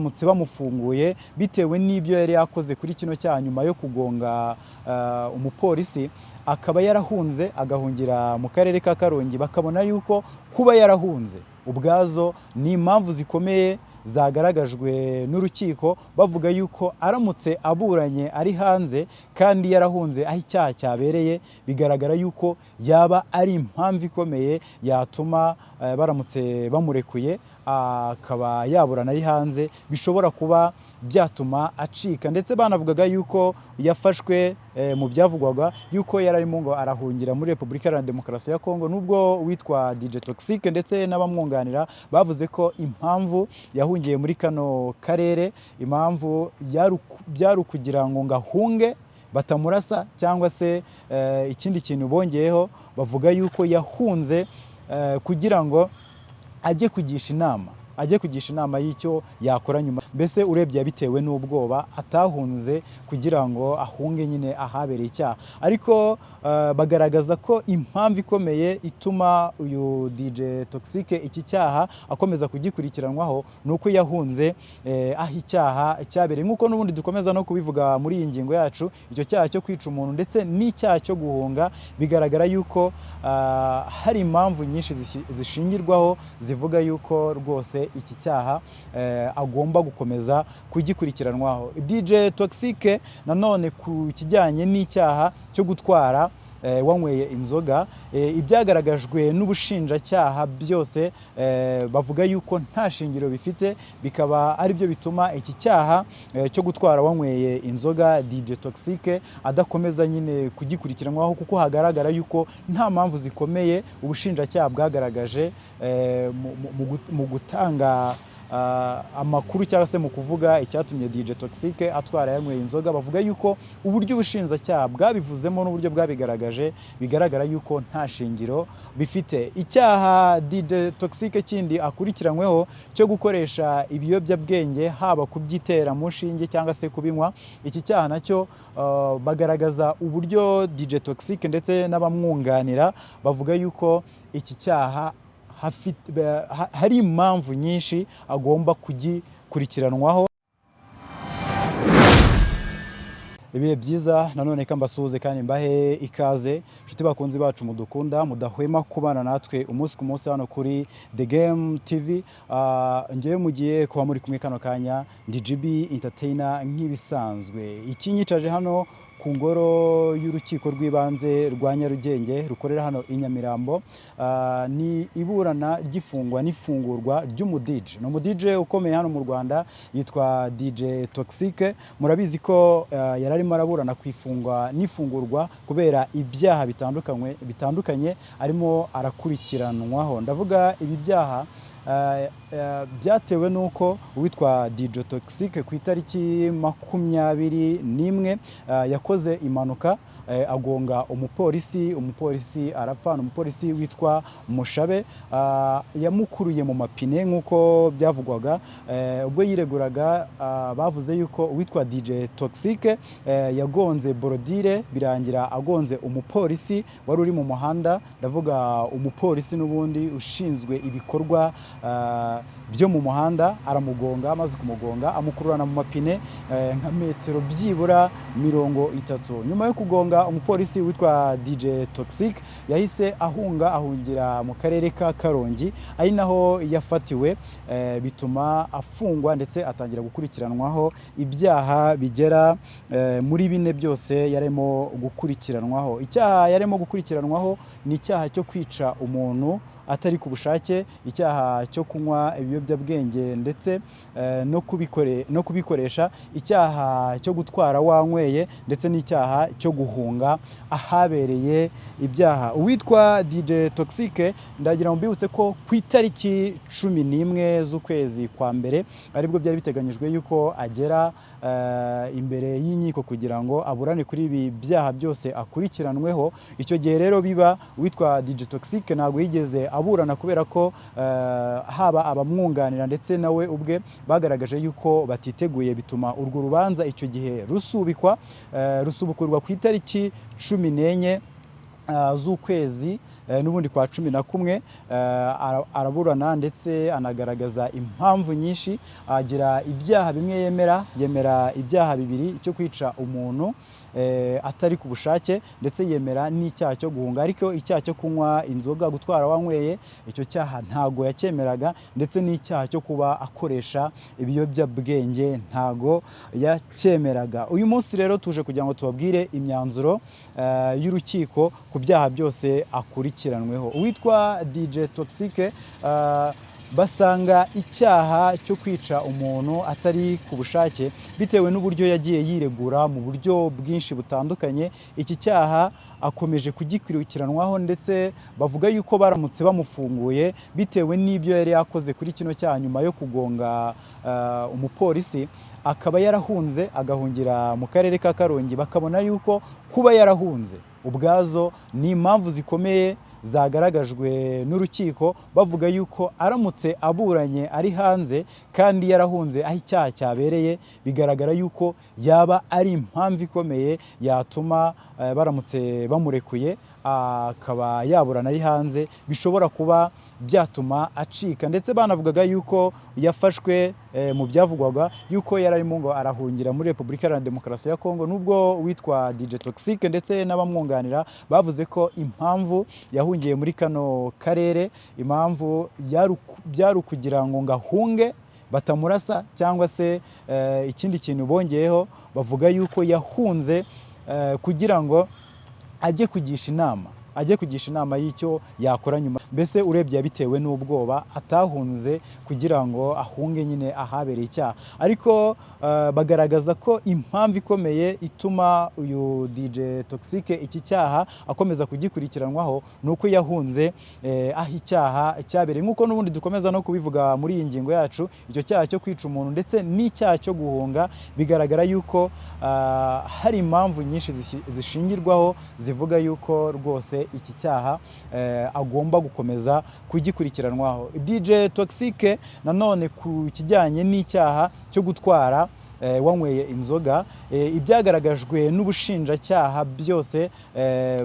baramutse bamufunguye bitewe n'ibyo yari yakoze kuri kino cyaha nyuma yo kugonga umupolisi, akaba yarahunze agahungira mu karere ka Karongi, bakabona yuko kuba yarahunze ubwazo ni impamvu zikomeye zagaragajwe n'urukiko, bavuga yuko aramutse aburanye ari hanze kandi yarahunze aho icyaha cyabereye, bigaragara yuko yaba ari impamvu ikomeye yatuma baramutse bamurekuye akaba yaburana ari hanze, bishobora kuba byatuma acika. Ndetse banavugaga yuko yafashwe mu byavugwaga yuko yararimo ngo arahungira muri Repubulika Iharanira Demokarasi ya Kongo, nubwo witwa DJ Toxic ndetse n'abamwunganira bavuze ko impamvu yahungiye muri kano karere, impamvu byari ukugira ngo ngahunge batamurasa cyangwa se ikindi kintu bongeyeho, bavuga yuko yahunze kugira ngo ajye kugisha inama y'icyo yakora nyuma. Mbese urebye bitewe n'ubwoba atahunze kugira ngo ahunge nyine ahabereye icyaha, ariko bagaragaza ko impamvu ikomeye ituma uyu DJ Toxic iki cyaha akomeza kugikurikiranwaho ni uko yahunze aho icyaha cyabereye, nk'uko n'ubundi dukomeza no kubivuga muri iyi ngingo yacu. Icyo cyaha cyo kwica umuntu ndetse n'icyaha cyo guhunga bigaragara yuko hari impamvu nyinshi zishingirwaho zivuga yuko rwose iki cyaha agomba gukomeza kugikurikiranwaho. DJ Toxic nanone ku kijyanye n'icyaha cyo gutwara wanyweye inzoga, ibyagaragajwe n'ubushinjacyaha byose bavuga yuko nta shingiro bifite, bikaba ari byo bituma iki cyaha cyo gutwara wanyweye inzoga DJ Toxic adakomeza nyine kugikurikiranwaho, kuko hagaragara yuko nta mpamvu zikomeye ubushinjacyaha bwagaragaje mu gutanga amakuru cyangwa se mu kuvuga icyatumye DJ Toxic atwara yanyweye inzoga. Bavuga yuko uburyo ubushinjacyaha bwabivuzemo n'uburyo bwabigaragaje bigaragara yuko nta shingiro bifite. Icyaha DJ Toxic kindi akurikiranyweho cyo gukoresha ibiyobyabwenge, haba kubyitera mu nshinge cyangwa se kubinywa, iki cyaha nacyo bagaragaza uburyo DJ Toxic ndetse n'abamwunganira bavuga yuko iki cyaha hari impamvu nyinshi agomba kugikurikiranwaho. Ibihe byiza, nanone kambasuhuze kandi mbahe ikaze nshuti bakunzi bacu mudukunda mudahwema kubana natwe umunsi ku munsi hano kuri The Game TV. Ngewe mugiye kuba muri kumwe kano kanya ndi GB Entertainer nk'ibisanzwe. Ikinyicaje hano ku ngoro y'urukiko rw'ibanze rwa Nyarugenge rukorera hano i Nyamirambo, ni iburana ry'ifungwa n'ifungurwa ry'umudije. No mudije ukomeye hano mu Rwanda yitwa DJ Toxic. Murabizi ko yararimo araburana kwifungwa n'ifungurwa kubera ibyaha bitandukanye arimo arakurikiranwaho. Ndavuga ibi byaha byatewe nuko uwitwa DJ Toxic ku itariki 21 yakoze impanuka agonga umupolisi arapfana. Umupolisi witwa Mushabe yamukuruye mu mapine nk'uko byavugwaga. Ubwo yireguraga bavuze yuko uwitwa DJ Toxic yagonze borodire birangira agonze umupolisi wari uri mu muhanda. Ndavuga umupolisi n'ubundi ushinzwe ibikorwa byo mu muhanda, aramugonga. Amaze kumugonga amukururana mu mapine nka metero byibura 30. Nyuma yo kugonga umupolisi witwa DJ Toxic yahise ahungira mu karere ka Karongi, ari naho yafatiwe, bituma afungwa ndetse atangira gukurikiranwaho ibyaha bigera muri 4 byose yarimo gukurikiranwaho. Icyaha yarimo gukurikiranwaho ni icyaha cyo kwica umuntu atari ku bushake, icyaha cyo kunywa ibiyobyabwenge ndetse no kubikoresha, icyaha cyo gutwara wanyweye ndetse n'icyaha cyo guhunga ahabereye ibyaha. Uwitwa DJ Toxic ndagira ngo mbibutse ko ku itariki 11 z'ukwezi kwa mbere aribwo byari biteganyijwe yuko agera imbere y'inkiko kugira ngo aburane kuri ibi byaha byose akurikiranweho. Icyo gihe rero biba uwitwa DJ Toxic ntabwo yigeze aburana kubera ko haba abamwunganira ndetse nawe ubwe bagaragaje yuko batiteguye, bituma urwo rubanza icyo gihe rusubukurwa ku itariki 14 z'ukwezi n'ubundi kwa 11 araburana ndetse anagaragaza impamvu nyinshi, agira ibyaha bimwe yemera ibyaha bibiri cyo kwica umuntu atari ku bushake, ndetse yemera n'icyaha cyo guhunga, ariko icyaha cyo kunywa inzoga, gutwara wanyweye, icyo cyaha ntago yacyemeraga, ndetse n'icyaha cyo kuba akoresha ibiyobyabwenge ntago yacyemeraga. Uyu munsi rero tuje kugira ngo tubabwire imyanzuro y'urukiko ku byaha byose akurikiranweho. Uwitwa DJ Toxic basanga icyaha cyo kwica umuntu atari ku bushake bitewe n'uburyo yagiye yiregura mu buryo bwinshi butandukanye. Iki cyaha akomeje kugikurikiranwaho, ndetse bavuga yuko baramutse bamufunguye bitewe n'ibyo yari yakoze kuri kino cyaha nyuma yo kugonga umupolisi, akaba yarahunze agahungira mu karere ka Karongi. Bakabona yuko kuba yarahunze ubwazo ni impamvu zikomeye zagaragajwe n'urukiko, bavuga yuko aramutse aburanye ari hanze kandi yarahunze aho icyaha cyabereye, bigaragara yuko yaba ari impamvu ikomeye yatuma baramutse bamurekuye akaba yaburana ari hanze, bishobora kuba byatuma acika. Ndetse banavugaga yuko yafashwe mu byavugwaga yuko yari arimo ngo arahungira muri Repubulika Iharanira Demokarasi ya Kongo, nubwo witwa DJ Toxic ndetse n'abamwunganira bavuze ko impamvu yahungiye muri kano karere, impamvu byari ukugira ngo ngahunge batamurasa, cyangwa se ikindi kintu bongeyeho, bavuga yuko yahunze kugira ngo ajye kugisha inama y'icyo yakora nyuma. Mbese urebye bitewe n'ubwoba atahunze kugira ngo ahunge nyine ahabereye icyaha, ariko bagaragaza ko impamvu ikomeye ituma uyu DJ Toxic iki cyaha akomeza kugikurikiranwaho ni uko yahunze aho icyaha cyabereye. Nk'uko n'ubundi dukomeza no kubivuga muri iyi ngingo yacu, icyo cyaha cyo kwica umuntu ndetse n'icyaha cyo guhunga bigaragara yuko hari impamvu nyinshi zishingirwaho zivuga yuko rwose iki cyaha agomba gukomeza kugikurikiranwaho. DJ Toxic nanone ku kijyanye n'icyaha cyo gutwara wanyweye inzoga, ibyagaragajwe n'ubushinjacyaha byose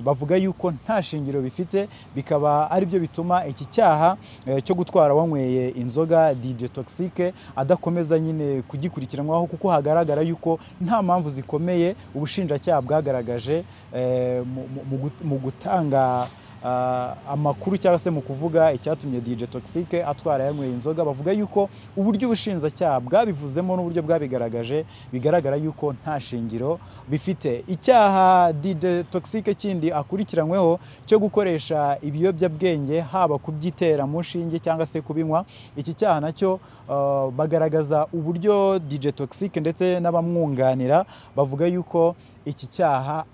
bavuga yuko nta shingiro bifite, bikaba ari byo bituma iki cyaha cyo gutwara wanyweye inzoga DJ Toxic adakomeza nyine kugikurikiranwaho, kuko hagaragara yuko nta mpamvu zikomeye ubushinjacyaha bwagaragaje mu gutanga amakuru cyangwa se mu kuvuga icyatumye DJ Toxic atwara yanyweye inzoga. Bavuga yuko uburyo ubushinjacyaha bwabivuzemo n'uburyo bwabigaragaje bigaragara yuko nta shingiro bifite. Icyaha DJ Toxic kindi akurikiranyweho cyo gukoresha ibiyobyabwenge, haba kubyitera mu nshinge cyangwa se kubinywa, iki cyaha nacyo bagaragaza uburyo DJ Toxic ndetse n'abamwunganira bavuga yuko iki cyaha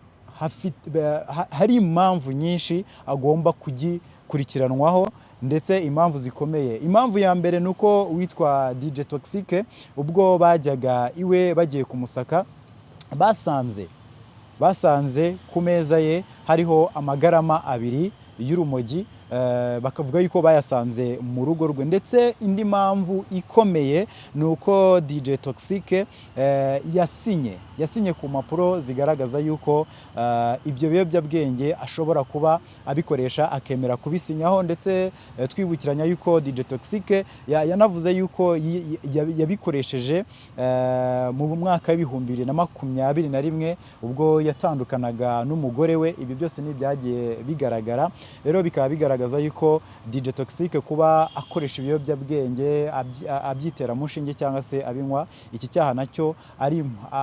hari impamvu nyinshi agomba kugikurikiranwaho, ndetse impamvu zikomeye. Impamvu ya mbere ni uko witwa DJ Toxic ubwo bajyaga iwe bagiye kumusaka, basanze ku meza ye hariho amagarama 2 y'urumogi, bakavuga yuko bayasanze mu rugo rwe. Ndetse indi mpamvu ikomeye ni uko DJ Toxic yasinye ku mpapuro zigaragaza yuko ibyo biyobyabwenge ashobora kuba abikoresha, akemera kubisinyaho. Ndetse twibukiranya yuko DJ Toxic yanavuze yuko yabikoresheje mu mwaka w'2021 ubwo yatandukanaga n'umugore we. Ibi byose n'ibyagiye bigaragara, rero bikaba bigaragaza yuko DJ Toxic kuba akoresha ibiyobyabwenge abyitera mu nshinge cyangwa se abinywa, iki cyaha nacyo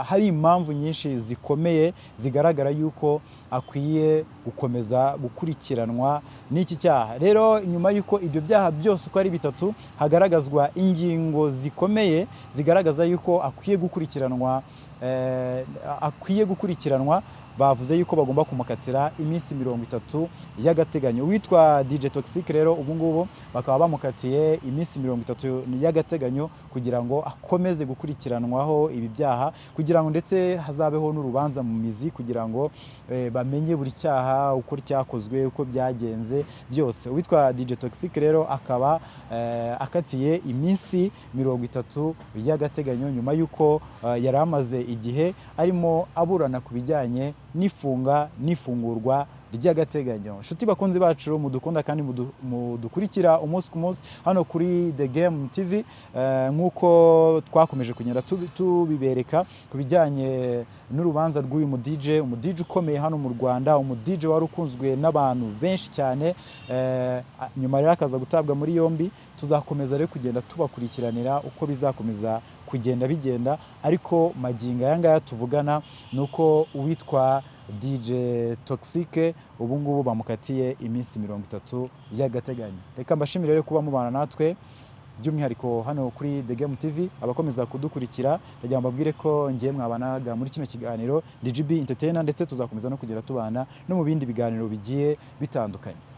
hari impamvu nyinshi zikomeye zigaragara yuko akwiye gukomeza gukurikiranwa n'iki cyaha. Rero nyuma yuko ibyo byaha byose uko ari 3 hagaragazwa ingingo zikomeye zigaragaza yuko akwiye gukurikiranwa, bavuze yuko bagomba kumukatira iminsi 30 y'agateganyo. Witwa DJ Toxic rero ubu ngubu bakaba bamukatiye iminsi 30 y'agateganyo kugira ngo akomeze gukurikiranwaho ibi byaha, kugira ngo ndetse hazabeho n'urubanza mu mizi, kugira ngo bamenye buri cyaha uko cyakozwe, uko byagenze byose. Witwa DJ Toxic rero akaba akatiye iminsi 30 y'agateganyo nyuma yuko yari amaze igihe arimo aburana ku bijyanye n'ifunga n'ifungurwa ry'agateganyo. Nshuti bakunzi bacu mudukunda kandi mudukurikira umunsi ku munsi hano kuri The Game TV, nk'uko twakomeje kugenda tubibereka ku bijyanye n'urubanza rw'uyu umu DJ ukomeye hano mu Rwanda, umu DJ wari ukunzwe n'abantu benshi cyane, nyuma rero akaza gutabwa muri yombi. Tuzakomeza rero kugenda tubakurikiranira uko bizakomeza kugenda bigenda, ariko magingo aya ngaya tuvugana nuko uwitwa DJ Toxic ubu ngubu bamukatiye iminsi 30 y'agateganyo. Reka mbashimire rero kuba mubana natwe by'umwihariko hano kuri The Game TV. Abakomeza kudukurikira ndagira mbabwire ko ngiye mwabanaga muri kino kiganiro DGB Entertainer, ndetse tuzakomeza no kugera tubana no mu bindi biganiro bigiye bitandukanye.